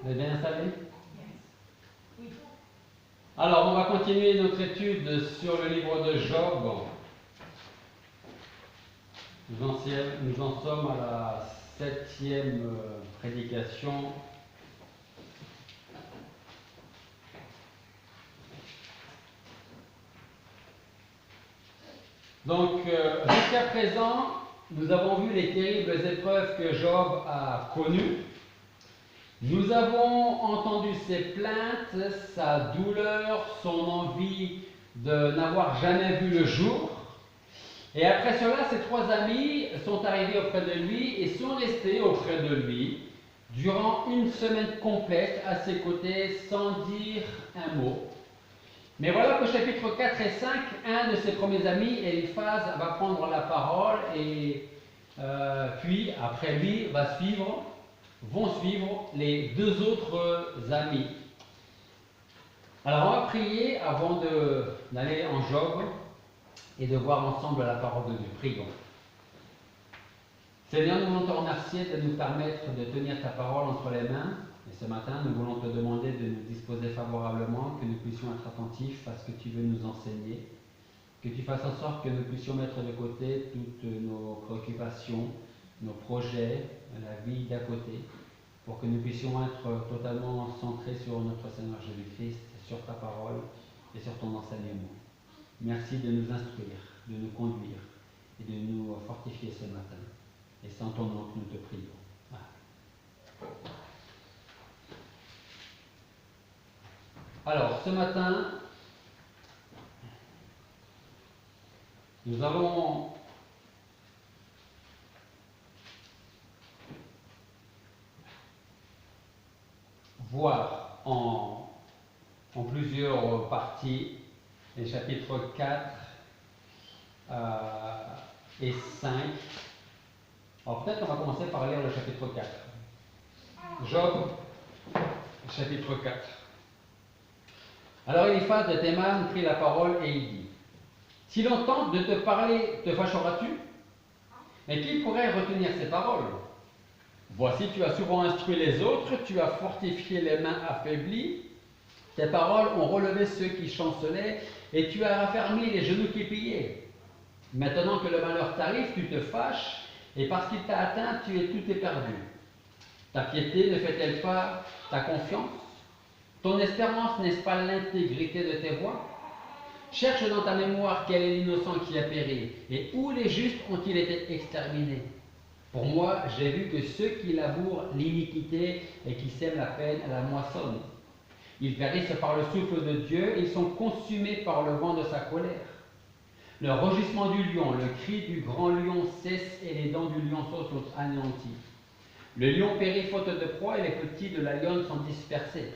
Vous êtes bien installés? Oui. Alors, on va continuer notre étude sur le livre de Job. Nous en sommes à la 7e prédication. Donc, jusqu'à présent, nous avons vu les terribles épreuves que Job a connues. Nous avons entendu ses plaintes, sa douleur, son envie de n'avoir jamais vu le jour. Et après cela, ses 3 amis sont arrivés auprès de lui et sont restés auprès de lui durant une semaine complète à ses côtés sans dire un mot. Mais voilà qu'au chapitre 4 et 5, un de ses premiers amis, Eliphaz, va prendre la parole et puis après lui vont suivre les 2 autres amis. Alors on va prier avant d'aller en Job et de voir ensemble la parole de Dieu. Prions. Seigneur, nous voulons te remercier de nous permettre de tenir ta parole entre les mains. Et ce matin, nous voulons te demander de nous disposer favorablement, que nous puissions être attentifs à ce que tu veux nous enseigner, que tu fasses en sorte que nous puissions mettre de côté toutes nos préoccupations, nos projets, la vie d'à côté, pour que nous puissions être totalement centrés sur notre Seigneur Jésus-Christ, sur ta parole et sur ton enseignement. Merci de nous instruire, de nous conduire et de nous fortifier ce matin. Et c'est en ton nom que nous te prions. Alors, ce matin, nous allons voir en plusieurs parties les chapitres 4 et 5. Alors peut-être on va commencer par lire le chapitre 4. Job, chapitre 4. Alors Eliphaz de Théman prit la parole et il dit: Si l'on tente de te parler, te fâcheras-tu? Mais qui pourrait retenir ces paroles? Voici, tu as souvent instruit les autres, tu as fortifié les mains affaiblies, tes paroles ont relevé ceux qui chancelaient, et tu as raffermi les genoux qui pliaient. Maintenant que le malheur t'arrive, tu te fâches, et parce qu'il t'a atteint, tout est perdu. Ta piété ne fait-elle pas ta confiance? Ton espérance n'est-ce pas l'intégrité de tes voies? Cherche dans ta mémoire quel est l'innocent qui a péri, et où les justes ont-ils été exterminés? Pour moi, j'ai vu que ceux qui labourent l'iniquité et qui sèment la peine la moissonnent. Ils périssent par le souffle de Dieu, ils sont consumés par le vent de sa colère. Le rugissement du lion, le cri du grand lion cesse et les dents du lionceau sont anéanties. Le lion périt faute de proie et les petits de la lionne sont dispersés.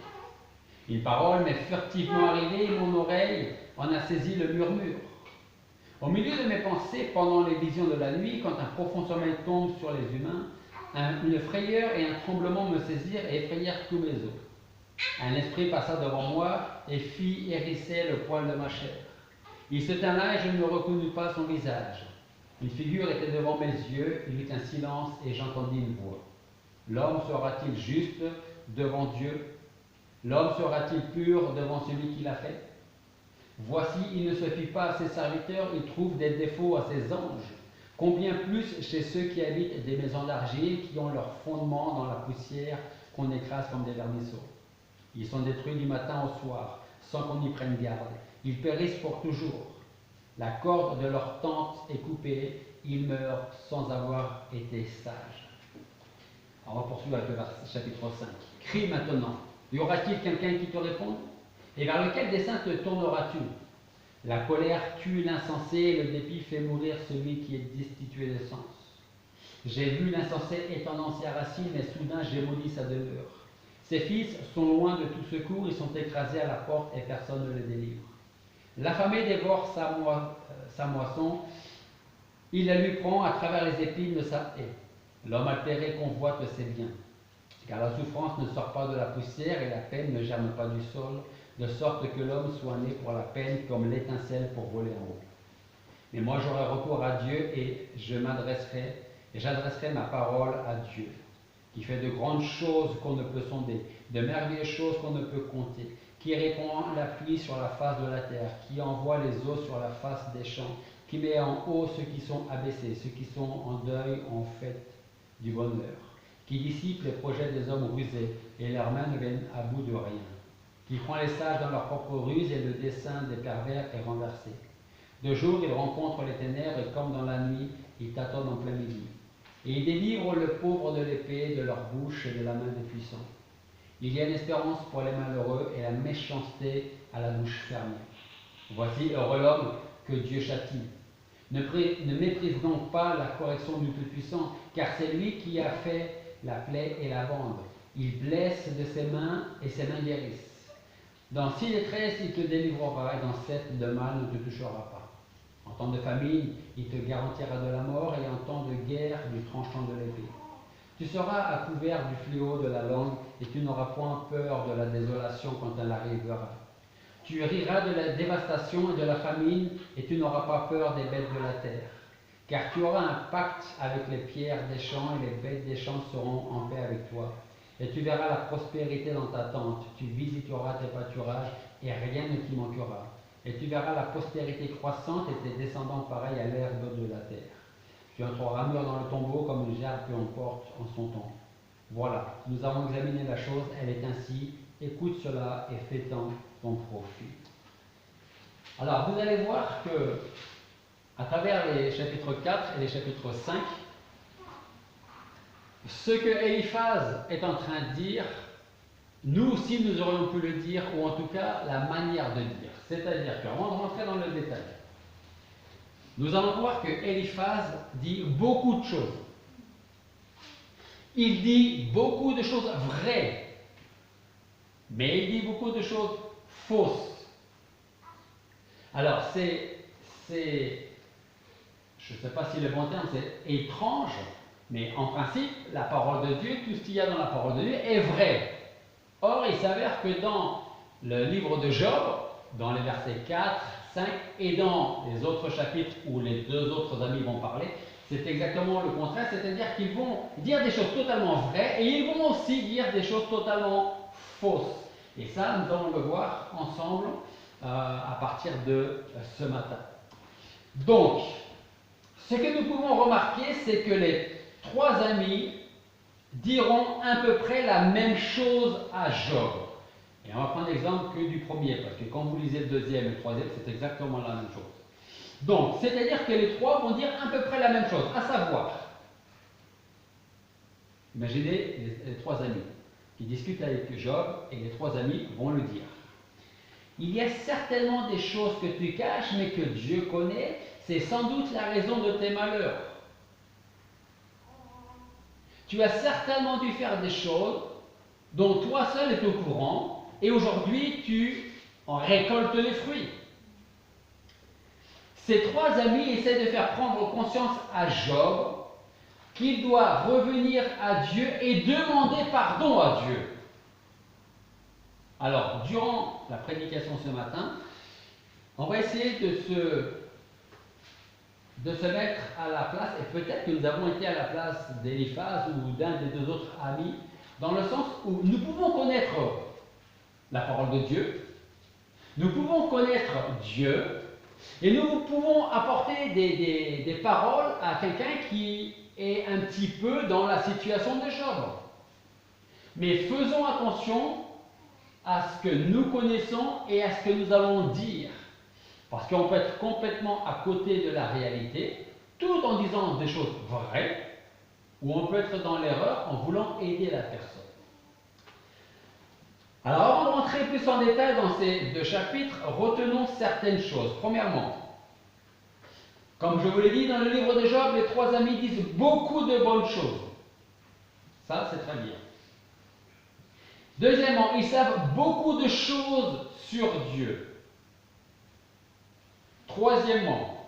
Une parole m'est furtivement arrivée et mon oreille en a saisi le murmure. Au milieu de mes pensées, pendant les visions de la nuit, quand un profond sommeil tombe sur les humains, une frayeur et un tremblement me saisirent et effrayèrent tous mes os. Un esprit passa devant moi et fit hérisser le poil de ma chair. Il se tint et je ne reconnus pas son visage. Une figure était devant mes yeux, il eut un silence et j'entendis une voix. L'homme sera-t-il juste devant Dieu? L'homme sera-t-il pur devant celui qui l'a fait? Voici, il ne se fie pas à ses serviteurs, il trouve des défauts à ses anges. Combien plus chez ceux qui habitent des maisons d'argile, qui ont leur fondement dans la poussière qu'on écrase comme des vermisseaux. Ils sont détruits du matin au soir, sans qu'on y prenne garde. Ils périssent pour toujours. La corde de leur tente est coupée, ils meurent sans avoir été sages. Alors on va poursuivre avec le chapitre 5. Crie maintenant. Y aura-t-il quelqu'un qui te réponde? Et vers lequel des saints te tourneras-tu? La colère tue l'insensé, le dépit fait mourir celui qui est destitué de sens. J'ai vu l'insensé étendant ses racines, mais soudain j'ai maudit sa demeure. Ses fils sont loin de tout secours, ils sont écrasés à la porte et personne ne les délivre. L'affamé dévore sa moisson, il la lui prend à travers les épines de sa haie. L'homme altéré convoite ses biens, car la souffrance ne sort pas de la poussière et la peine ne germe pas du sol, de sorte que l'homme soit né pour la peine comme l'étincelle pour voler en haut. Mais moi j'aurai recours à Dieu et j'adresserai ma parole à Dieu. qui fait de grandes choses qu'on ne peut sonder, de merveilleuses choses qu'on ne peut compter, qui répand la pluie sur la face de la terre, qui envoie les eaux sur la face des champs, qui met en haut ceux qui sont abaissés, ceux qui sont en deuil en fête du bonheur, qui dissipe les projets des hommes rusés, et leurs mains ne viennent à bout de rien, qui prend les sages dans leur propre ruse, et le dessein des pervers est renversé. De jour, il rencontre les ténèbres, et comme dans la nuit, il tâtonne en plein midi. Et il délivre le pauvre de l'épée, de leur bouche et de la main des puissants. Il y a une espérance pour les malheureux et la méchanceté à la bouche fermée. Voici heureux l'homme que Dieu châtie. Ne méprise donc pas la correction du Tout-Puissant, car c'est lui qui a fait la plaie et la bande. Il blesse de ses mains et ses mains guérissent. Dans 6 détresses, il te délivrera, et dans 7, le mal ne te touchera pas. En temps de famine, il te garantira de la mort, et en temps de guerre, du tranchant de l'épée. Tu seras à couvert du fléau de la langue, et tu n'auras point peur de la désolation quand elle arrivera. Tu riras de la dévastation et de la famine, et tu n'auras pas peur des bêtes de la terre. Car tu auras un pacte avec les pierres des champs, et les bêtes des champs seront en paix avec toi. Et tu verras la prospérité dans ta tente, tu visiteras tes pâturages, et rien ne t'y manquera. Et tu verras la postérité croissante et tes descendants pareils à l'herbe de la terre. Tu entreras mûr dans le tombeau comme une gerbe que l'on porte en son temps. Voilà, nous avons examiné la chose, elle est ainsi. Écoute cela et fais-en ton profit. Alors, vous allez voir que, à travers les chapitres 4 et les chapitres 5, ce que Eliphaz est en train de dire, nous aussi nous aurions pu le dire, ou en tout cas la manière de dire. C'est-à-dire qu'avant de rentrer dans le détail, nous allons voir que Eliphaz dit beaucoup de choses. Il dit beaucoup de choses vraies, mais il dit beaucoup de choses fausses. Alors c'est je ne sais pas si le bon terme c'est étrange, mais en principe, la parole de Dieu, tout ce qu'il y a dans la parole de Dieu est vrai. Or, il s'avère que dans le livre de Job, dans les versets 4, 5 et dans les autres chapitres où les deux autres amis vont parler, c'est exactement le contraire, c'est-à-dire qu'ils vont dire des choses totalement vraies et ils vont aussi dire des choses totalement fausses. Et ça, nous allons le voir ensemble à partir de ce matin. Donc, ce que nous pouvons remarquer, c'est que les trois amis diront à peu près la même chose à Job. Et on va prendre l'exemple que du premier, parce que quand vous lisez le deuxième et le troisième, c'est exactement la même chose. Donc, c'est-à-dire que les trois vont dire à peu près la même chose, à savoir, imaginez les trois amis qui discutent avec Job, et les trois amis vont le dire. Il y a certainement des choses que tu caches, mais que Dieu connaît, c'est sans doute la raison de tes malheurs. Tu as certainement dû faire des choses dont toi seul es au courant, et aujourd'hui tu en récoltes les fruits. Ces trois amis essaient de faire prendre conscience à Job qu'il doit revenir à Dieu et demander pardon à Dieu. Alors, durant la prédication ce matin, on va essayer de se mettre à la place, et peut-être que nous avons été à la place d'Eliphaz ou d'un des deux autres amis, dans le sens où nous pouvons connaître la parole de Dieu, nous pouvons connaître Dieu, et nous pouvons apporter des paroles à quelqu'un qui est un petit peu dans la situation de Job. Mais faisons attention à ce que nous connaissons et à ce que nous allons dire. Parce qu'on peut être complètement à côté de la réalité, tout en disant des choses vraies, ou on peut être dans l'erreur en voulant aider la personne. Alors, avant de rentrer plus en détail dans ces deux chapitres, retenons certaines choses. Premièrement, comme je vous l'ai dit, dans le livre de Job, les trois amis disent beaucoup de bonnes choses. Ça, c'est très bien. Deuxièmement, ils savent beaucoup de choses sur Dieu. Troisièmement,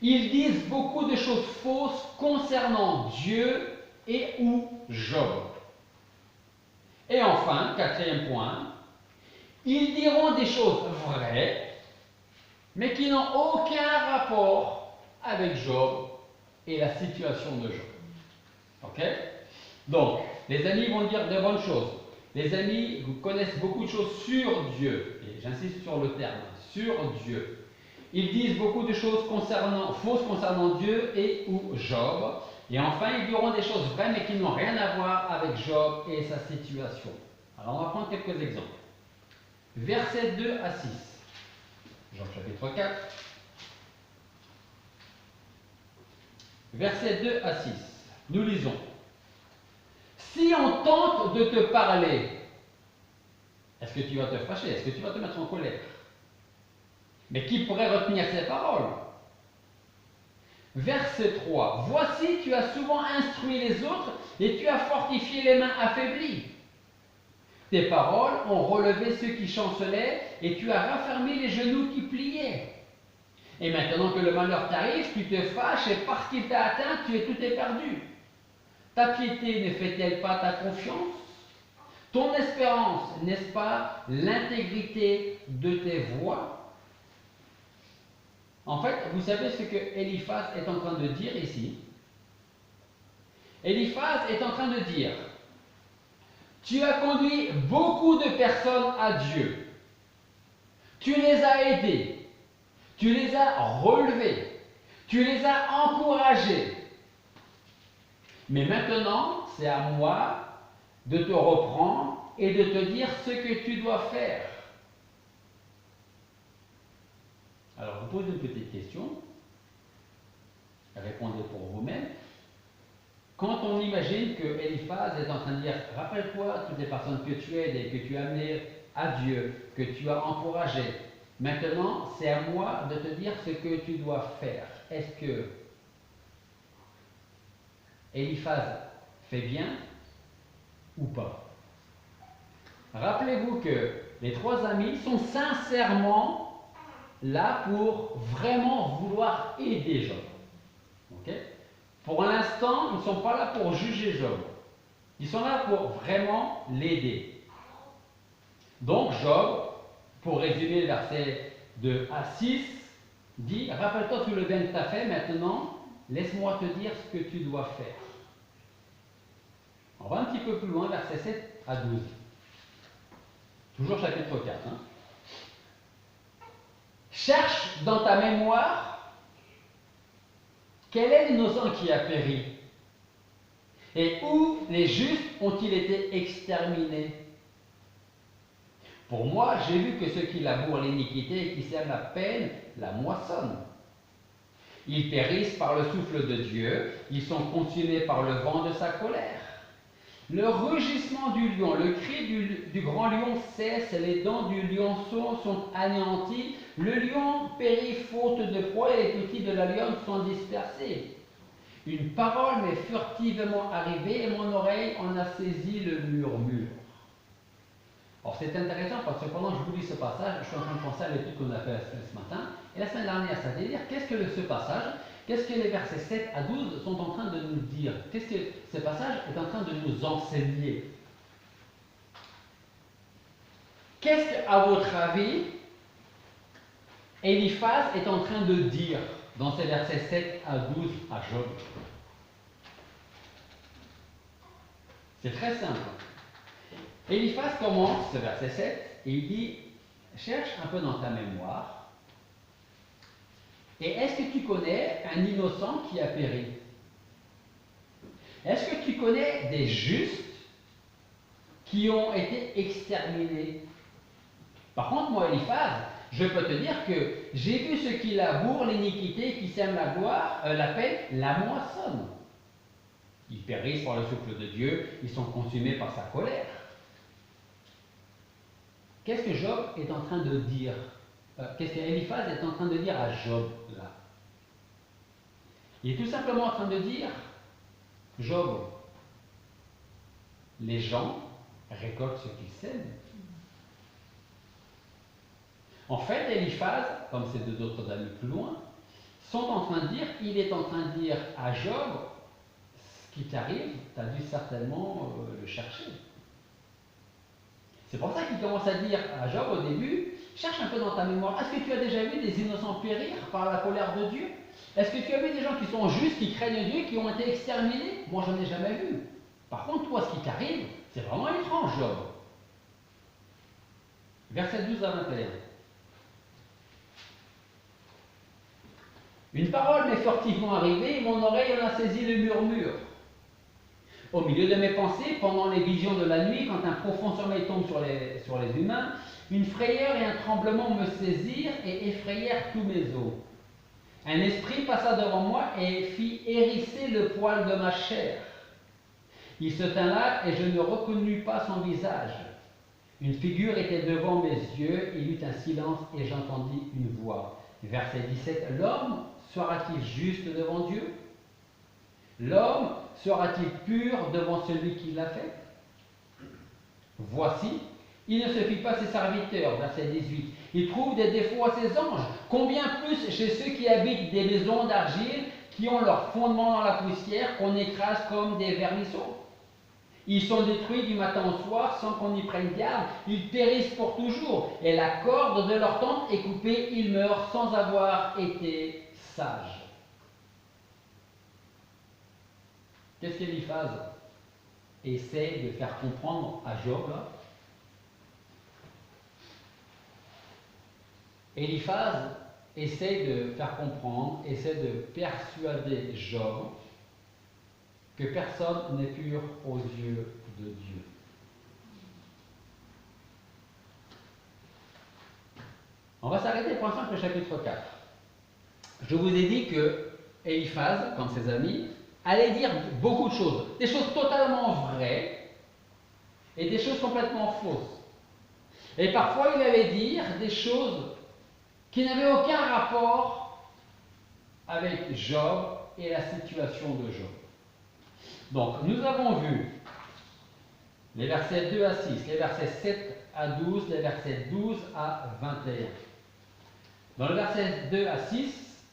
ils disent beaucoup de choses fausses concernant Dieu et ou Job. Et enfin, quatrième point, ils diront des choses vraies, mais qui n'ont aucun rapport avec Job et la situation de Job. Ok? Donc, Les amis vont dire de bonnes choses. Les amis connaissent beaucoup de choses sur Dieu. Et j'insiste sur le terme, sur Dieu. Ils disent beaucoup de choses fausses concernant Dieu et ou Job. Et enfin, ils diront des choses vraies mais qui n'ont rien à voir avec Job et sa situation. Alors, on va prendre quelques exemples. Versets 2 à 6. Job chapitre 4. Versets 2 à 6. Nous lisons. Si on tente de te parler, est-ce que tu vas te fâcher? Est-ce que tu vas te mettre en colère? Mais qui pourrait retenir ces paroles? Verset 3. Voici, tu as souvent instruit les autres et tu as fortifié les mains affaiblies. Tes paroles ont relevé ceux qui chancelaient et tu as raffermi les genoux qui pliaient. Et maintenant que le malheur t'arrive, tu te fâches et parce qu'il t'a atteint, tu es tout éperdu. Ta piété ne fait-elle pas ta confiance? Ton espérance, n'est-ce pas l'intégrité de tes voies? En fait, vous savez ce que Eliphaz est en train de dire ici? Eliphaz est en train de dire, tu as conduit beaucoup de personnes à Dieu. Tu les as aidés. Tu les as relevés. Tu les as encouragés. Mais maintenant, c'est à moi de te reprendre et de te dire ce que tu dois faire. Alors, vous posez une petite question. Répondez pour vous-même. Quand on imagine que Eliphaz est en train de dire, rappelle-toi toutes les personnes que tu aides et que tu as amenées à Dieu, que tu as encouragées. Maintenant, c'est à moi de te dire ce que tu dois faire. Est-ce que Eliphaz fait bien ou pas? Rappelez-vous que les trois amis sont sincèrement là pour vraiment vouloir aider Job. Ok? Pour l'instant, ils ne sont pas là pour juger Job. Ils sont là pour vraiment l'aider. Donc Job, pour résumer le verset 2 à 6, dit, rappelle-toi tout le bien que tu as fait, maintenant, laisse-moi te dire ce que tu dois faire. On va un petit peu plus loin, verset 7 à 12. Toujours chapitre 4. Cherche dans ta mémoire quel est l'innocent qui a péri et où les justes ont-ils été exterminés? Pour moi, j'ai vu que ceux qui labourent l'iniquité et qui sèment la peine la moissonnent. Ils périssent par le souffle de Dieu, ils sont consumés par le vent de sa colère. Le rugissement du lion, le cri du grand lion cesse, les dents du lionceau sont anéanties, le lion périt faute de proie et les petits de la lionne sont dispersés. Une parole m'est furtivement arrivée et mon oreille en a saisi le murmure. Alors c'est intéressant parce que pendant que je vous lis ce passage, je suis en train de penser à l'étude qu'on a fait ce matin. Et la semaine dernière, c'est-à-dire, qu'est-ce que ce passage, qu'est-ce que les versets 7 à 12 sont en train de nous dire? Qu'est-ce que ce passage est en train de nous enseigner? Qu'est-ce qu'à votre avis, Eliphaz est en train de dire dans ces versets 7 à 12 à Job? C'est très simple. Eliphaz commence ce verset 7 et il dit, cherche un peu dans ta mémoire, et est-ce que tu connais un innocent qui a péri? Est-ce que tu connais des justes qui ont été exterminés? Par contre, moi, Eliphaz, je peux te dire que j'ai vu ceux qui labourent l'iniquité, qui sèment la gloire, la paix, la moissonne. Ils périssent par le souffle de Dieu, ils sont consumés par sa colère. Qu'est-ce que Job est en train de dire? Qu'est-ce qu'Eliphaz est en train de dire à Job là? Il est tout simplement en train de dire, Job, les gens récoltent ce qu'ils sèment. En fait, Eliphaz, comme ces deux autres amis plus loin, sont en train de dire, il est en train de dire à Job, ce qui t'arrive, tu as dû certainement le chercher. C'est pour ça qu'il commence à dire à Job au début, cherche un peu dans ta mémoire, est-ce que tu as déjà vu des innocents périr par la colère de Dieu? Est-ce que tu as vu des gens qui sont justes, qui craignent Dieu, qui ont été exterminés? Moi, je n'en ai jamais vu. Par contre, toi, ce qui t'arrive, c'est vraiment étrange, Job. Verset 12 à 21. Une parole m'est furtivement arrivée et mon oreille en a saisi le murmure. Au milieu de mes pensées, pendant les visions de la nuit, quand un profond sommeil tombe sur les humains, une frayeur et un tremblement me saisirent et effrayèrent tous mes os. Un esprit passa devant moi et fit hérisser le poil de ma chair. Il se tint là et je ne reconnus pas son visage. Une figure était devant mes yeux, il y eut un silence et j'entendis une voix. Verset 17. L'homme sera-t-il juste devant Dieu? L'homme sera-t-il pur devant celui qui l'a fait? Voici, il ne se fie pas à ses serviteurs, verset 18. Il trouve des défauts à ses anges. Combien plus chez ceux qui habitent des maisons d'argile, qui ont leur fondement dans la poussière, qu'on écrase comme des vermisseaux. Ils sont détruits du matin au soir sans qu'on y prenne garde. Ils périssent pour toujours. Et la corde de leur tente est coupée. Ils meurent sans avoir été sages. Qu'est-ce qu'Éliphaz essaie de faire comprendre à Job là? Éliphaz essaie de faire comprendre, essaie de persuader Job que personne n'est pur aux yeux de Dieu. On va s'arrêter pour l'instant avec le chapitre 4. Je vous ai dit que Éliphaz, comme ses amis, allait dire beaucoup de choses. Des choses totalement vraies et des choses complètement fausses. Et parfois, il allait dire des choses qui n'avaient aucun rapport avec Job et la situation de Job. Donc, nous avons vu les versets 2 à 6, les versets 7 à 12, les versets 12 à 21. Dans le verset 2 à 6,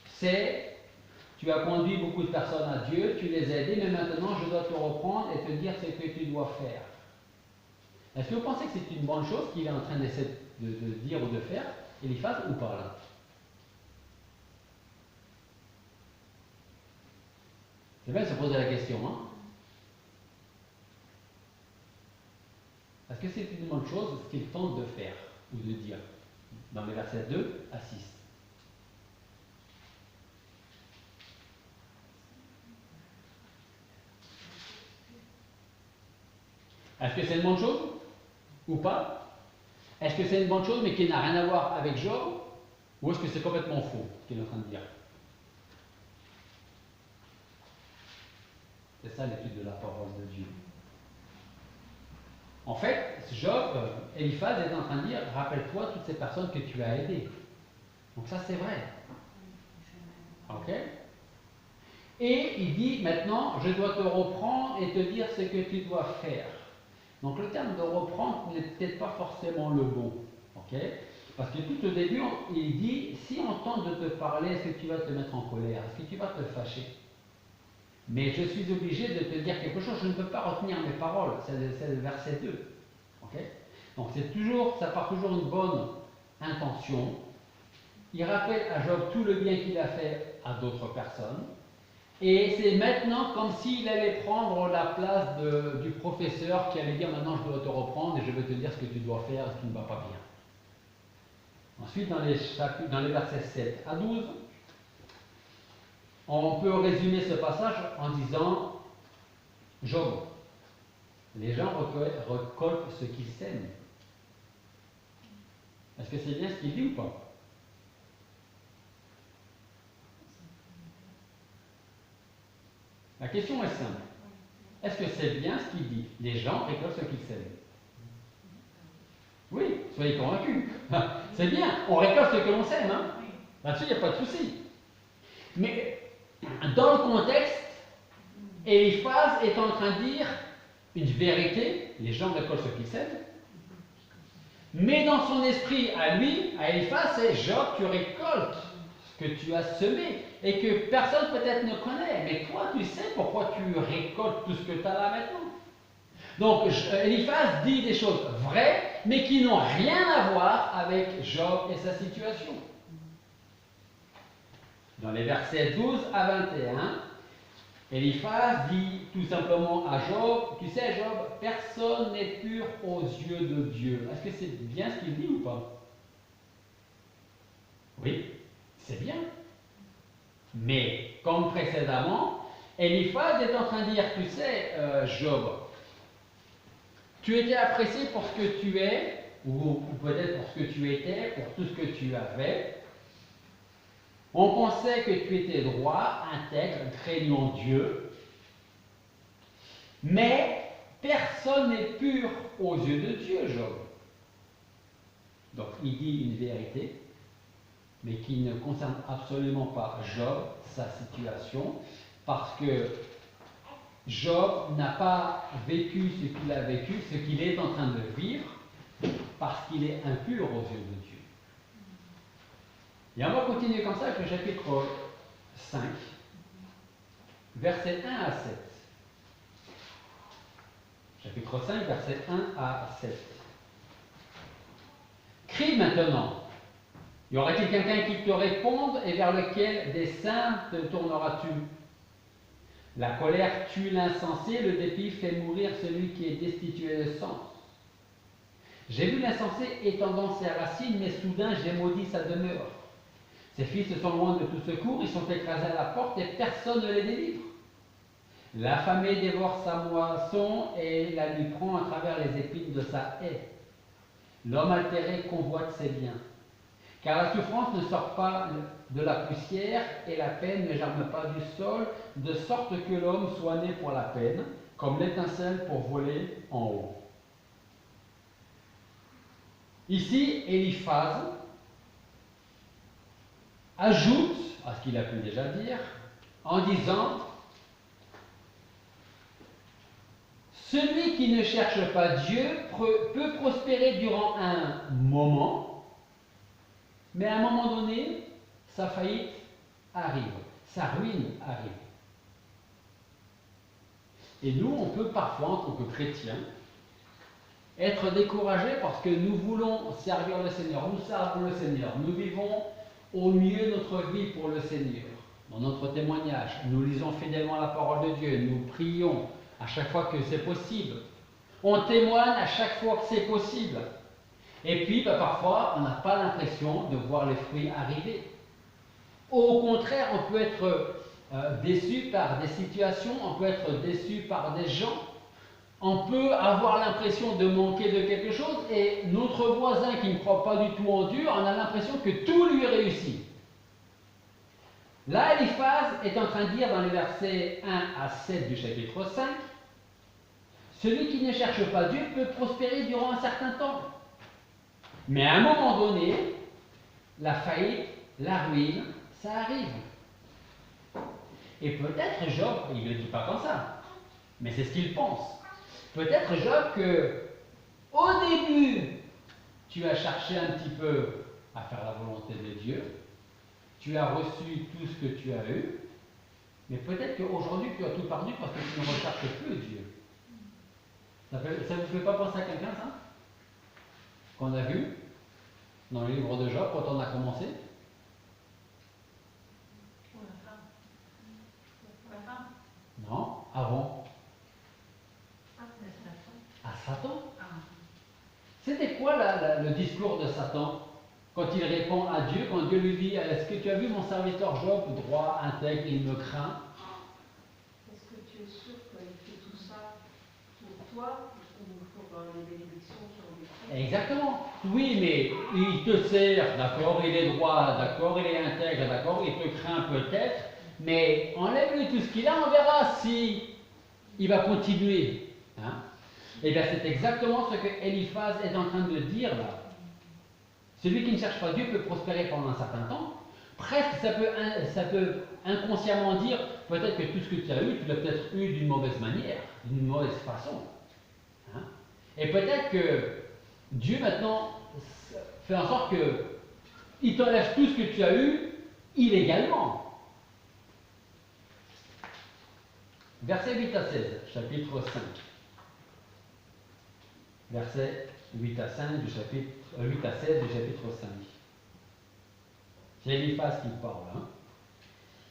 c'est « Tu as conduit beaucoup de personnes à Dieu, tu les as aidées, mais maintenant je dois te reprendre et te dire ce que tu dois faire. » Est-ce que vous pensez que c'est une bonne chose qu'il est en train d'essayer de dire ou de faire, Éliphaz, ou pas là? C'est bien de se poser la question, hein? Est-ce que c'est une bonne chose ce qu'il tente de faire ou de dire dans les versets 2 à 6? Est-ce que c'est une bonne chose ou pas? Est-ce que c'est une bonne chose mais qui n'a rien à voir avec Job? Ou est-ce que c'est complètement faux ce qu'il est en train de dire? C'est ça l'étude de la parole de Dieu. En fait, Job, Éliphaz est en train de dire, rappelle-toi toutes ces personnes que tu as aidées. Donc ça c'est vrai. Ok? Et il dit maintenant, je dois te reprendre et te dire ce que tu dois faire. Donc le terme de reprendre n'est peut-être pas forcément le bon. Ok? Parce que tout au début, il dit, si on tente de te parler, est-ce que tu vas te mettre en colère? Est-ce que tu vas te fâcher? Mais je suis obligé de te dire quelque chose, je ne peux pas retenir mes paroles. C'est le verset 2. Okay? Donc ça part toujours une bonne intention. Il rappelle à Job tout le bien qu'il a fait à d'autres personnes. Et c'est maintenant comme s'il allait prendre la place du professeur qui allait dire maintenant je dois te reprendre et je vais te dire ce que tu dois faire, ce qui ne va pas bien. Ensuite, dans les versets 7 à 12, on peut résumer ce passage en disant Job, les gens récoltent ce qu'ils sèment. Est-ce que c'est bien ce qu'il dit ou pas? La question est simple. Est-ce que c'est bien ce qu'il dit? Les gens récoltent ce qu'ils sèment. Oui, soyez convaincus. C'est bien, on récolte ce que l'on sème. Hein? Là-dessus, il n'y a pas de souci. Mais dans le contexte, Éliphaz est en train de dire une vérité, les gens récoltent ce qu'ils sèment. Mais dans son esprit, à lui, à Éliphaz, c'est Job, tu récoltes ce que tu as semé et que personne peut-être ne connaît. Mais toi, tu sais pourquoi tu récoltes tout ce que tu as là maintenant. Donc, Éliphaz dit des choses vraies, mais qui n'ont rien à voir avec Job et sa situation. Dans les versets 12 à 21, Eliphaz dit tout simplement à Job, tu sais Job, personne n'est pur aux yeux de Dieu. Est-ce que c'est bien ce qu'il dit ou pas? Oui, c'est bien. Mais, comme précédemment, Eliphaz est en train de dire, tu sais, Job, tu étais apprécié pour ce que tu es, ou peut-être pour ce que tu étais, pour tout ce que tu avais. On pensait que tu étais droit, intègre, craignant Dieu, mais personne n'est pur aux yeux de Dieu, Job. Donc, il dit une vérité, mais qui ne concerne absolument pas Job, sa situation, parce que Job n'a pas vécu ce qu'il a vécu, ce qu'il est en train de vivre, parce qu'il est impur aux yeux de Dieu. Et on va continuer comme ça avec le chapitre 5, versets 1 à 7. Chapitre 5, versets 1 à 7. Crie maintenant. Y aura-t-il quelqu'un qui te réponde et vers lequel des saints te tourneras-tu? La colère tue l'insensé, le dépit fait mourir celui qui est destitué de sens. J'ai vu l'insensé étendant ses racines, mais soudain j'ai maudit sa demeure. Ses fils sont loin de tout secours, ils sont écrasés à la porte et personne ne les délivre. L'affamé dévore sa moisson et la lui prend à travers les épines de sa haie. L'homme altéré convoite ses biens. Car la souffrance ne sort pas de la poussière et la peine ne germe pas du sol, de sorte que l'homme soit né pour la peine, comme l'étincelle pour voler en haut. Ici, Eliphaz ajoute à ce qu'il a pu déjà dire, en disant celui qui ne cherche pas Dieu peut prospérer durant un moment, mais à un moment donné, sa faillite arrive, sa ruine arrive. Et nous, on peut parfois, en tant que chrétiens, être découragés parce que nous voulons servir le Seigneur, nous servons le Seigneur, nous vivons au mieux notre vie pour le Seigneur. Dans notre témoignage, nous lisons fidèlement la parole de Dieu, nous prions à chaque fois que c'est possible. On témoigne à chaque fois que c'est possible. Et puis, parfois, on n'a pas l'impression de voir les fruits arriver. Au contraire, on peut être déçu par des situations, on peut être déçu par des gens, on peut avoir l'impression de manquer de quelque chose et notre voisin qui ne croit pas du tout en Dieu, on a l'impression que tout lui réussit. Là, Eliphaz est en train de dire dans les versets 1 à 7 du chapitre 5, celui qui ne cherche pas Dieu peut prospérer durant un certain temps. Mais à un moment donné, la faillite, la ruine, ça arrive. Et peut-être Job, il ne le dit pas comme ça, mais c'est ce qu'il pense. Peut-être Job que au début, tu as cherché un petit peu à faire la volonté de Dieu, tu as reçu tout ce que tu as eu, mais peut-être qu'aujourd'hui tu as tout perdu parce que tu ne recherches plus Dieu. Ça ne vous fait pas penser à quelqu'un, ça? Qu'on a vu dans le livre de Job quand on a commencé? Non, avant. À Satan. C'était quoi le discours de Satan quand il répond à Dieu, quand Dieu lui dit est-ce que tu as vu mon serviteur Job, droit, intègre, il me craint? Est-ce que tu es sûr qu'il fait tout ça pour toi ou pour les bénédictions qui ont été? Exactement. Oui, mais il te sert, d'accord, il est droit, d'accord, il est intègre, d'accord, il te craint peut-être, mais enlève-lui tout ce qu'il a, on verra si il va continuer. Hein? Et bien c'est exactement ce que Eliphaz est en train de dire là. Celui qui ne cherche pas Dieu peut prospérer pendant un certain temps. Presque, ça peut inconsciemment dire, peut-être que tout ce que tu as eu, tu l'as peut-être eu d'une mauvaise manière, d'une mauvaise façon. Hein? Et peut-être que Dieu maintenant fait en sorte qu'il t'enlève tout ce que tu as eu illégalement. Versets 8 à 16, chapitre 5. Versets 8 à 5 du chapitre 8 à 16 du chapitre 5. C'est Eliphaz qui parle. Hein?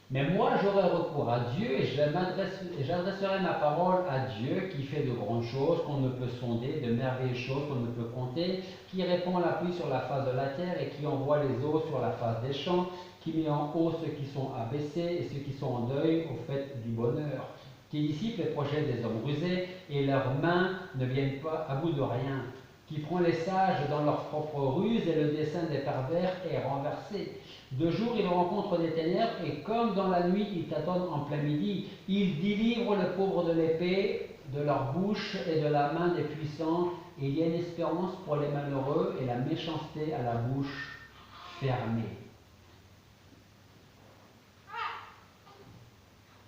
Mais moi, j'aurai recours à Dieu et j'adresserai ma parole à Dieu qui fait de grandes choses qu'on ne peut sonder, de merveilleuses choses qu'on ne peut compter, qui répand la pluie sur la face de la terre et qui envoie les eaux sur la face des champs, qui met en haut ceux qui sont abaissés et ceux qui sont en deuil au fait du bonheur, qui dissipe les projets des hommes rusés et leurs mains ne viennent pas à bout de rien, qui prend les sages dans leurs propres ruses et le dessein des pervers est renversé. De jour, ils rencontrent des ténèbres et comme dans la nuit, ils tâtonnent en plein midi. Ils délivrent le pauvre de l'épée de leur bouche et de la main des puissants. Et il y a une espérance pour les malheureux et la méchanceté à la bouche fermée.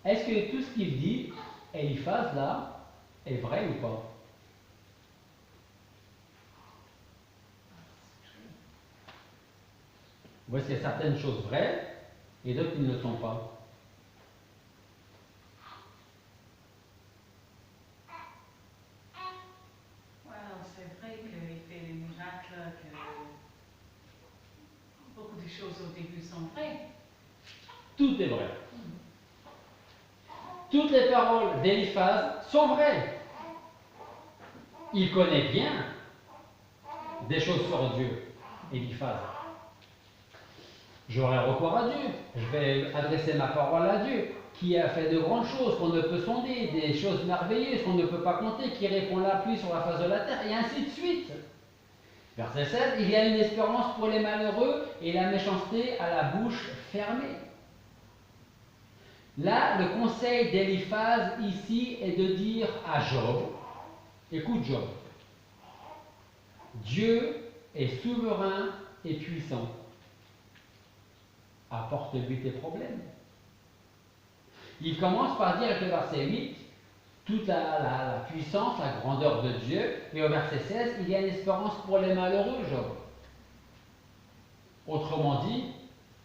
Est-ce que tout ce qu'il dit, Eliphaz là, est vrai ou pas? Voici qu'il y a certaines choses vraies et d'autres qui ne le sont pas. Well, c'est vrai qu'il fait des miracles, que beaucoup de choses au début sont vraies. Tout est vrai. Toutes les paroles d'Eliphaz sont vraies. Il connaît bien des choses sur Dieu, Eliphaz. J'aurai recours à Dieu, je vais adresser ma parole à Dieu, qui a fait de grandes choses qu'on ne peut sonder, des choses merveilleuses qu'on ne peut pas compter, qui répand la pluie sur la face de la terre, et ainsi de suite. Verset 7, il y a une espérance pour les malheureux et la méchanceté à la bouche fermée. Là, le conseil d'Eliphaz ici est de dire à Job, écoute Job, Dieu est souverain et puissant. Apporte-lui tes problèmes. Il commence par dire avec le verset 8, toute la puissance, la grandeur de Dieu, et au verset 16, il y a une espérance pour les malheureux, Job. Autrement dit,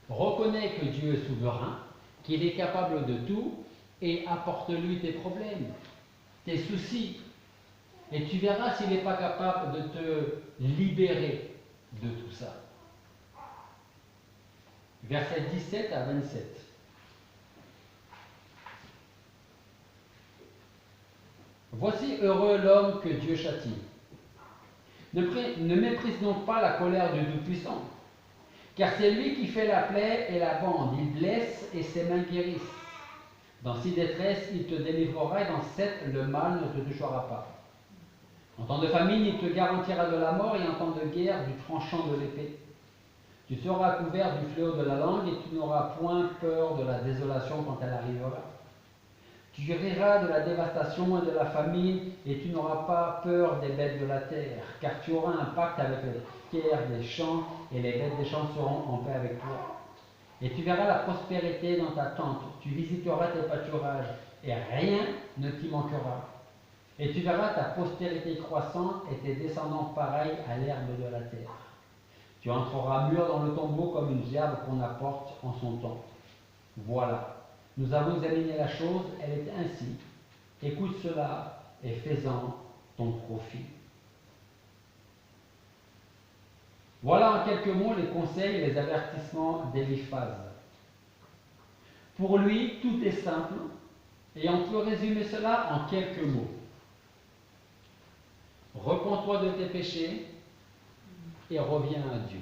reconnais que Dieu est souverain, qu'il est capable de tout, et apporte-lui tes problèmes, tes soucis, et tu verras s'il n'est pas capable de te libérer de tout ça. Versets 17 à 27. Voici heureux l'homme que Dieu châtie. Ne méprise donc pas la colère du Tout-Puissant, car c'est lui qui fait la plaie et la bande, il blesse et ses mains guérissent. Dans 6 détresses, il te délivrera et dans 7, le mal ne te touchera pas. En temps de famine, il te garantira de la mort et en temps de guerre, du tranchant de l'épée. Tu seras couvert du fléau de la langue et tu n'auras point peur de la désolation quand elle arrivera. Tu riras de la dévastation et de la famine et tu n'auras pas peur des bêtes de la terre, car tu auras un pacte avec les pierres des champs et les bêtes des champs seront en paix avec toi. Et tu verras la prospérité dans ta tente, tu visiteras tes pâturages et rien ne t'y manquera. Et tu verras ta postérité croissante et tes descendants pareils à l'herbe de la terre. Tu entreras mûr dans le tombeau comme une gerbe qu'on apporte en son temps. Voilà, nous avons examiné la chose, elle est ainsi. Écoute cela et fais-en ton profit. Voilà en quelques mots les conseils et les avertissements d'Eliphaz. Pour lui, tout est simple et on peut résumer cela en quelques mots. Repens-toi de tes péchés et reviens à Dieu.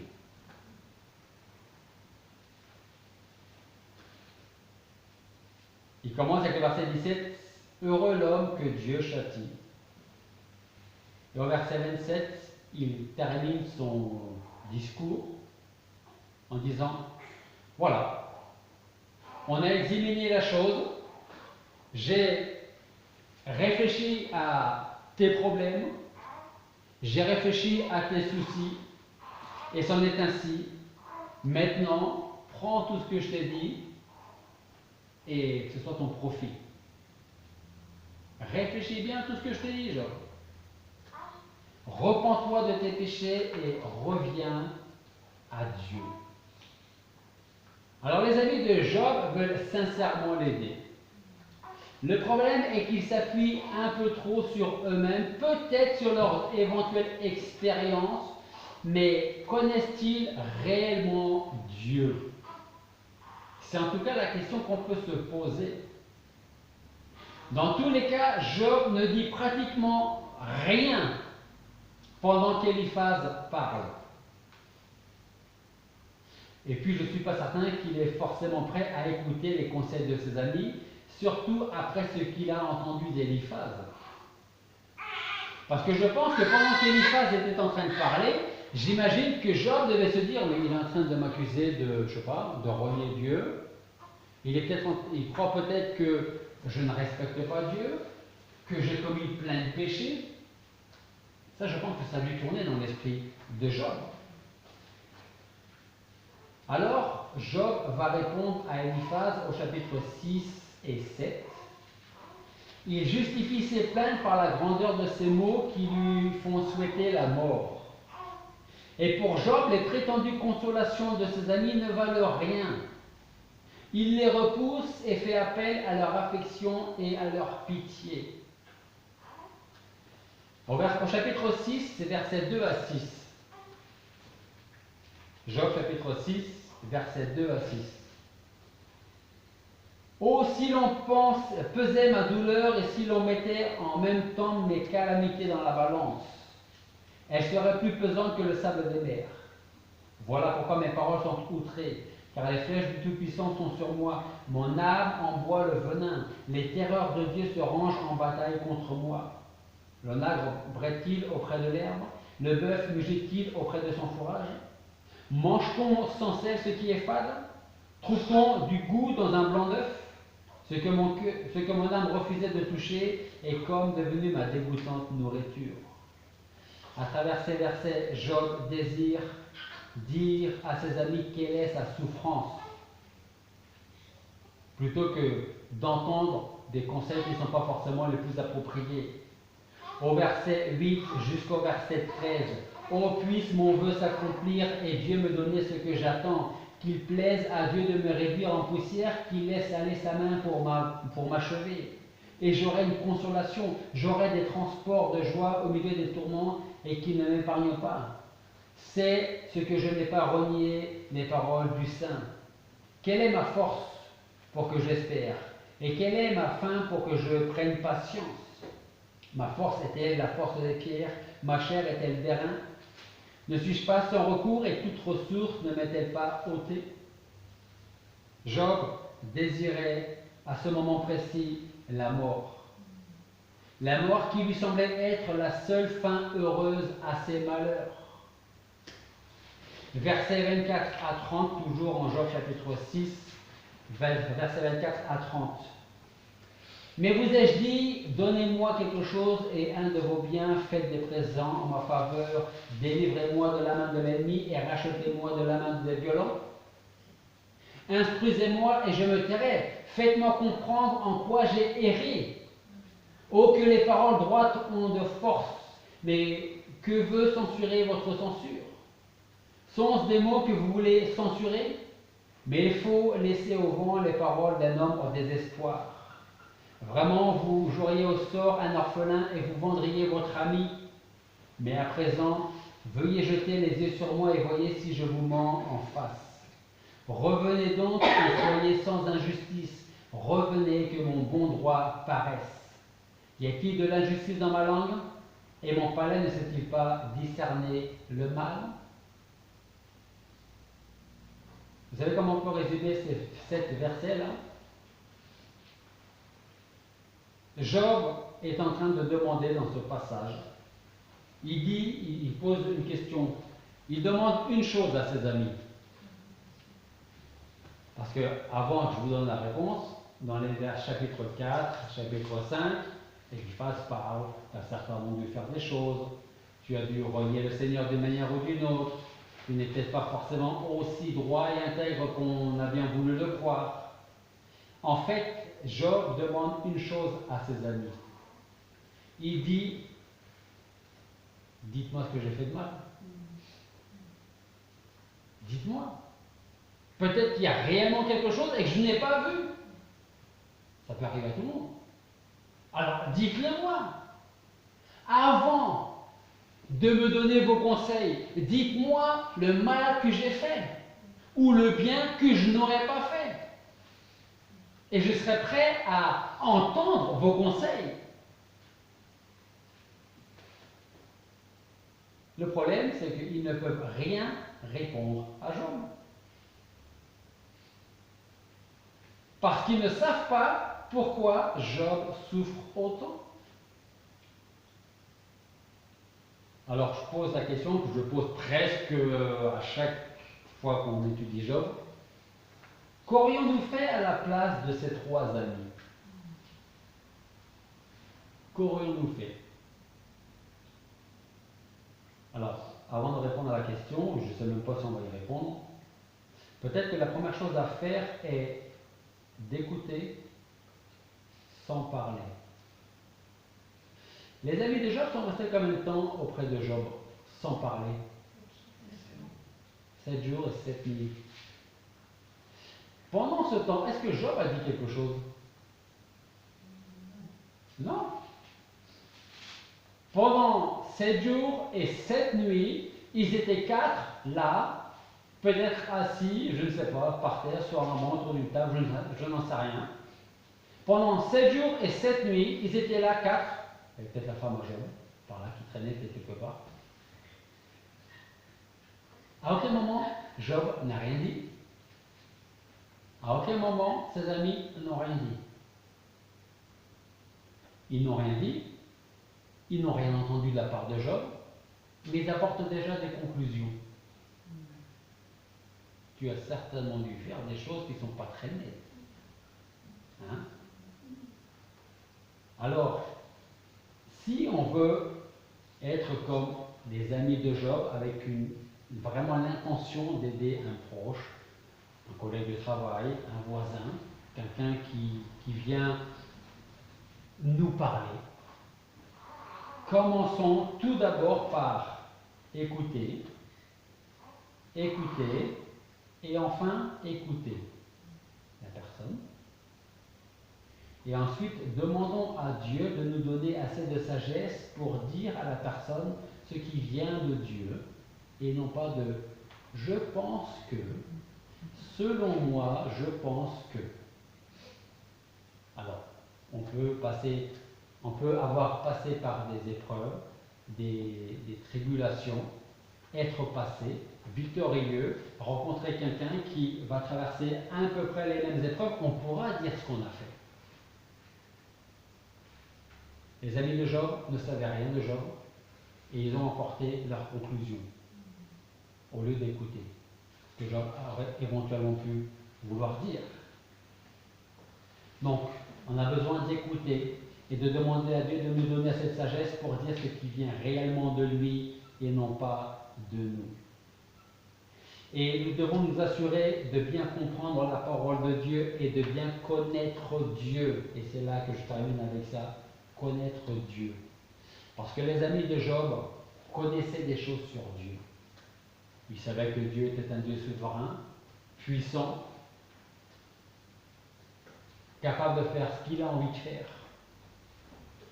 Il commence avec le verset 17, heureux l'homme que Dieu châtie. Et au verset 27, il termine son discours en disant, voilà, on a examiné la chose, j'ai réfléchi à tes problèmes, j'ai réfléchi à tes soucis, et c'en est ainsi. Maintenant, prends tout ce que je t'ai dit, et que ce soit ton profit. Réfléchis bien à tout ce que je t'ai dit, Job. Repens-toi de tes péchés et reviens à Dieu. Alors les amis de Job veulent sincèrement l'aider. Le problème est qu'ils s'appuient un peu trop sur eux-mêmes, peut-être sur leur éventuelle expérience, mais connaissent-ils réellement Dieu? C'est en tout cas la question qu'on peut se poser. Dans tous les cas, Job ne dit pratiquement rien pendant qu'Éliphaz parle. Et puis je ne suis pas certain qu'il est forcément prêt à écouter les conseils de ses amis, surtout après ce qu'il a entendu d'Éliphaz. Parce que je pense que pendant qu'Éliphaz était en train de parler, j'imagine que Job devait se dire, mais il est en train de m'accuser de, je sais pas, de renier Dieu. Il croit peut-être que je ne respecte pas Dieu, que j'ai commis plein de péchés. Ça, je pense que ça lui tournait dans l'esprit de Job. Alors, Job va répondre à Éliphaz au chapitre 6 et 7. Il justifie ses plaintes par la grandeur de ses mots qui lui font souhaiter la mort. Et pour Job, les prétendues consolations de ses amis ne valent rien. Il les repousse et fait appel à leur affection et à leur pitié. Au chapitre 6, c'est versets 2 à 6. Job chapitre 6, versets 2 à 6. Oh, si l'on pesait ma douleur et si l'on mettait en même temps mes calamités dans la balance, elles seraient plus pesantes que le sable des mers. Voilà pourquoi mes paroles sont outrées, car les flèches du Tout-Puissant sont sur moi. Mon âme en boit le venin. Les terreurs de Dieu se rangent en bataille contre moi. L'onagre brette-t-il auprès de l'herbe? Le bœuf mugit-il auprès de son fourrage? Mange-t-on sans cesse ce qui est fade? Trouve-t-on du goût dans un blanc d'œuf? Ce que mon âme refusait de toucher est comme devenu ma dégoûtante nourriture. À travers ces versets, Job désire dire à ses amis quelle est sa souffrance, plutôt que d'entendre des conseils qui ne sont pas forcément les plus appropriés. Au verset 8 jusqu'au verset 13, « Oh, puisse mon vœu s'accomplir et Dieu me donner ce que j'attends, qu'il plaise à Dieu de me réduire en poussière, qu'il laisse aller sa main pour m'achever. Et j'aurai une consolation, j'aurai des transports de joie au milieu des tourments et qu'il ne m'épargne pas. C'est ce que je n'ai pas renié, les paroles du Saint. Quelle est ma force pour que j'espère? Et quelle est ma fin pour que je prenne patience? Ma force est-elle la force des pierres? Ma chair est-elle d'airain? Ne suis-je pas sans recours et toute ressource ne m'est-elle pas ôtée? » Job désirait à ce moment précis la mort. La mort qui lui semblait être la seule fin heureuse à ses malheurs. Versets 24 à 30, toujours en Job chapitre 6, versets 24 à 30. Mais vous ai-je dit, donnez-moi quelque chose et un de vos biens, faites des présents en ma faveur, délivrez-moi de la main de l'ennemi et rachetez-moi de la main des violents. Instruisez-moi et je me tairai, faites-moi comprendre en quoi j'ai erré. Oh, que les paroles droites ont de force, mais que veut censurer votre censure? Sont-ce des mots que vous voulez censurer? Mais il faut laisser au vent les paroles d'un homme au désespoir. Vraiment, vous joueriez au sort un orphelin et vous vendriez votre ami. Mais à présent, veuillez jeter les yeux sur moi et voyez si je vous mens en face. Revenez donc et soyez sans injustice. Revenez que mon bon droit paraisse. Y a-t-il de l'injustice dans ma langue? Et mon palais ne sait-il pas discerner le mal? Vous savez comment on peut résumer ces 7 versets-là? Job est en train de demander dans ce passage, il pose une question, il demande une chose à ses amis. Parce que, avant que je vous donne la réponse, dans les chapitres 4, chapitre 5, Éliphaz parle, tu as certainement dû faire des choses, tu as dû renier le Seigneur d'une manière ou d'une autre, tu n'es peut-être pas forcément aussi droit et intègre qu'on a bien voulu le croire. En fait, Job demande une chose à ses amis. Il dit, dites-moi ce que j'ai fait de mal. Dites-moi. Peut-être qu'il y a réellement quelque chose et que je n'ai pas vu. Ça peut arriver à tout le monde. Alors, dites-le-moi. Avant de me donner vos conseils, dites-moi le mal que j'ai fait ou le bien que je n'aurais pas fait. Et je serai prêt à entendre vos conseils. Le problème, c'est qu'ils ne peuvent rien répondre à Job. Parce qu'ils ne savent pas pourquoi Job souffre autant. Alors je pose la question que je pose presque à chaque fois qu'on étudie Job. Qu'aurions-nous fait à la place de ces trois amis? Qu'aurions-nous fait? Alors, avant de répondre à la question, je ne sais même pas si on va y répondre, peut-être que la première chose à faire est d'écouter sans parler. Les amis de Job sont restés combien de temps auprès de Job sans parler? 7 jours et 7 nuits. Pendant ce temps, est-ce que Job a dit quelque chose? Non. Pendant 7 jours et 7 nuits, ils étaient 4 là, peut-être assis, je ne sais pas, par terre, sur un banc, autour d'une table, je n'en sais rien. Pendant 7 jours et 7 nuits, ils étaient là 4, il y avait peut-être la femme à Job, par là, qui traînait peut-être quelque part. À aucun moment, Job n'a rien dit. À aucun moment, ses amis n'ont rien dit. Ils n'ont rien dit, ils n'ont rien entendu de la part de Job, mais ils apportent déjà des conclusions. Tu as certainement dû faire des choses qui ne sont pas très nettes. Hein? Alors, si on veut être comme des amis de Job avec vraiment l'intention d'aider un proche, un collègue de travail, un voisin, quelqu'un qui vient nous parler, commençons tout d'abord par écouter, écouter et enfin écouter la personne. Et ensuite, demandons à Dieu de nous donner assez de sagesse pour dire à la personne ce qui vient de Dieu et non pas de « je pense que », selon moi, je pense que. Alors, on peut avoir passé par des épreuves, des tribulations, être passé, victorieux, rencontrer quelqu'un qui va traverser à peu près les mêmes épreuves, on pourra dire ce qu'on a fait. Les amis de Job ne savaient rien de Job et ils ont emporté leurs conclusions au lieu d'écouter ce que Job aurait éventuellement pu vouloir dire. Donc, on a besoin d'écouter et de demander à Dieu de nous donner cette sagesse pour dire ce qui vient réellement de lui et non pas de nous. Et nous devons nous assurer de bien comprendre la parole de Dieu et de bien connaître Dieu. Et c'est là que je termine avec ça, connaître Dieu. Parce que les amis de Job connaissaient des choses sur Dieu. Ils savaient que Dieu était un Dieu souverain, puissant, capable de faire ce qu'il a envie de faire.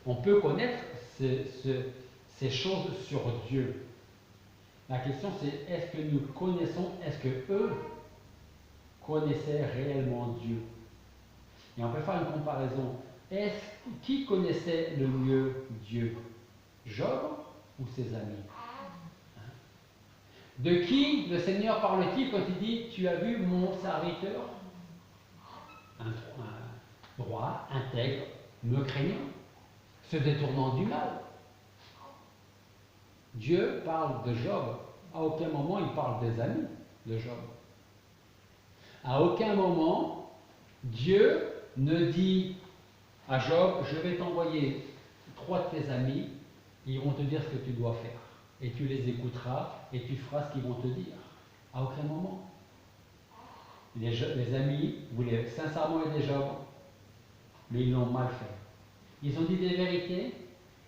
On peut connaître ces choses sur Dieu. La question c'est, est-ce que nous connaissons, est-ce que eux connaissaient réellement Dieu? Et on peut faire une comparaison. Qui connaissait le mieux Dieu? Job ou ses amis? Hein? De qui le Seigneur parle-t-il quand il dit « Tu as vu mon serviteur » un droit, intègre, me craignant, se détournant du mal. Dieu parle de Job. À aucun moment il parle des amis de Job. À aucun moment Dieu ne dit à Job, je vais t'envoyer 3 de tes amis, ils vont te dire ce que tu dois faire. Et tu les écouteras et tu feras ce qu'ils vont te dire. À aucun moment. Les amis voulaient sincèrement aider Job, mais ils l'ont mal fait. Ils ont dit des vérités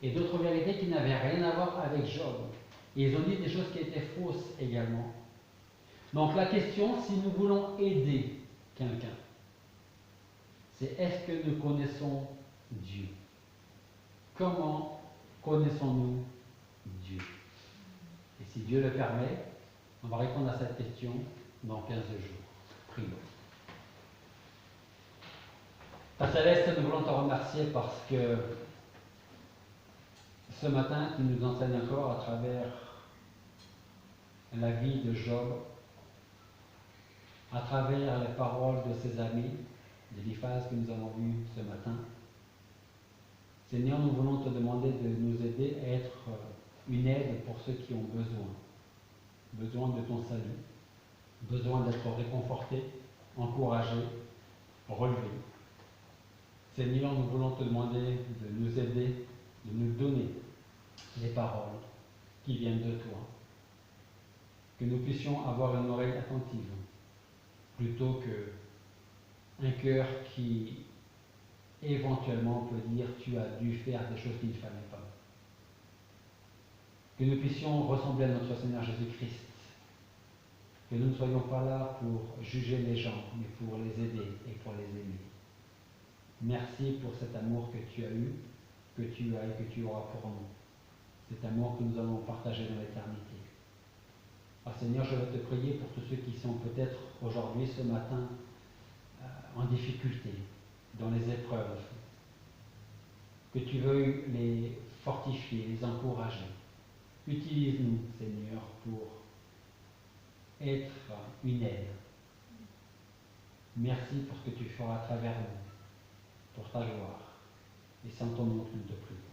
et d'autres vérités qui n'avaient rien à voir avec Job. Et ils ont dit des choses qui étaient fausses également. Donc la question, si nous voulons aider quelqu'un, c'est est-ce que nous connaissons Dieu? Comment connaissons-nous Dieu? Et si Dieu le permet, on va répondre à cette question dans 15 jours. Prions. Père Céleste, nous voulons te remercier parce que ce matin, tu nous enseignes encore à travers la vie de Job, à travers les paroles de ses amis, d'Éliphaz que nous avons vu ce matin. Seigneur, nous voulons te demander de nous aider à être une aide pour ceux qui ont besoin de ton salut, besoin d'être réconfortés, encouragés, relevés. Seigneur, nous voulons te demander de nous aider, de nous donner les paroles qui viennent de toi, que nous puissions avoir une oreille attentive, plutôt qu'un cœur qui éventuellement peut dire tu as dû faire des choses qu'il ne fallait pas. Que nous puissions ressembler à notre Seigneur Jésus-Christ, que nous ne soyons pas là pour juger les gens, mais pour les aider et pour les aimer. Merci pour cet amour que tu as eu, que tu as et que tu auras pour nous. Cet amour que nous allons partager dans l'éternité. Alors Seigneur, je vais te prier pour tous ceux qui sont peut-être aujourd'hui, ce matin, en difficulté, dans les épreuves. Que tu veuilles les fortifier, les encourager. Utilise-nous, Seigneur, pour être une aide. Merci pour ce que tu feras à travers nous, pour ta gloire. Et c'est en ton nom que nous te prions.